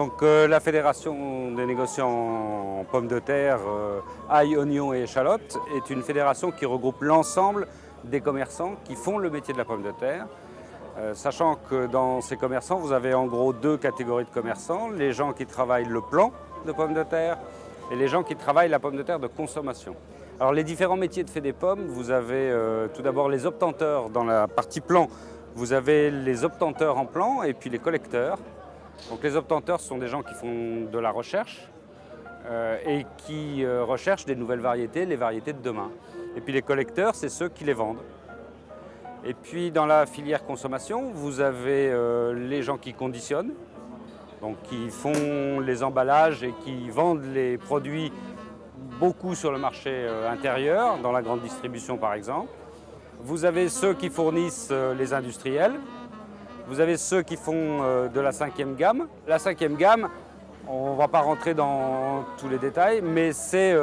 Donc la Fédération des négociants en pommes de terre, ail, oignons et échalotes est une fédération qui regroupe l'ensemble des commerçants qui font le métier de la pomme de terre. Sachant que dans ces commerçants, vous avez en gros deux catégories de commerçants, les gens qui travaillent le plant de pommes de terre et les gens qui travaillent la pomme de terre de consommation. Alors les différents métiers de fait des pommes, vous avez tout d'abord les obtenteurs dans la partie plant, vous avez les obtenteurs en plant et puis les collecteurs. Donc les obtenteurs sont des gens qui font de la recherche et qui recherchent des nouvelles variétés, les variétés de demain. Et puis les collecteurs, c'est ceux qui les vendent. Et puis dans la filière consommation, vous avez les gens qui conditionnent, donc qui font les emballages et qui vendent les produits beaucoup sur le marché intérieur, dans la grande distribution par exemple. Vous avez ceux qui fournissent les industriels. Vous avez ceux qui font de la 5e gamme. La 5e gamme, on ne va pas rentrer dans tous les détails, mais c'est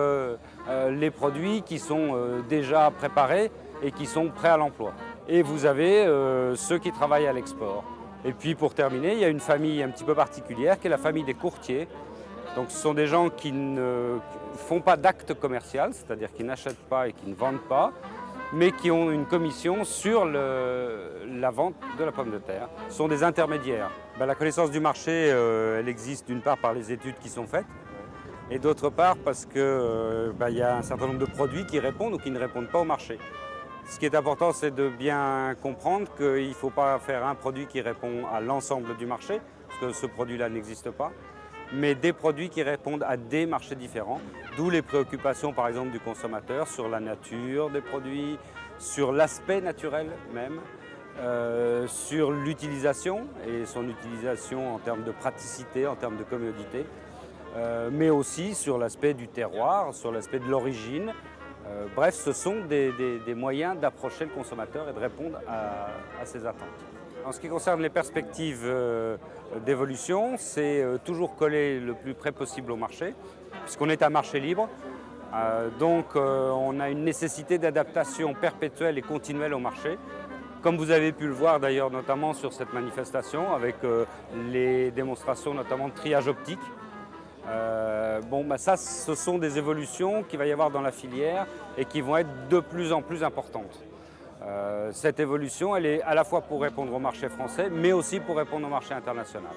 les produits qui sont déjà préparés et qui sont prêts à l'emploi. Et vous avez ceux qui travaillent à l'export. Et puis pour terminer, il y a une famille un petit peu particulière qui est la famille des courtiers. Donc ce sont des gens qui ne font pas d'acte commercial, c'est-à-dire qui n'achètent pas et qui ne vendent pas, mais qui ont une commission sur la vente de la pomme de terre. Ce sont des intermédiaires. La connaissance du marché, elle existe d'une part par les études qui sont faites, et d'autre part parce qu'il y a un certain nombre de produits qui répondent ou qui ne répondent pas au marché. Ce qui est important, c'est de bien comprendre qu'il ne faut pas faire un produit qui répond à l'ensemble du marché, parce que ce produit-là n'existe pas, mais des produits qui répondent à des marchés différents, d'où les préoccupations par exemple du consommateur sur la nature des produits, sur l'aspect naturel même, sur l'utilisation et son utilisation en termes de praticité, en termes de commodité, mais aussi sur l'aspect du terroir, sur l'aspect de l'origine. Bref, ce sont des moyens d'approcher le consommateur et de répondre à ses attentes. En ce qui concerne les perspectives d'évolution, c'est toujours coller le plus près possible au marché, puisqu'on est un marché libre. Donc on a une nécessité d'adaptation perpétuelle et continuelle au marché. Comme vous avez pu le voir d'ailleurs notamment sur cette manifestation, avec les démonstrations notamment de triage optique. Ça, ce sont des évolutions qu'il va y avoir dans la filière et qui vont être de plus en plus importantes. Cette évolution, elle est à la fois pour répondre au marché français, mais aussi pour répondre au marché international.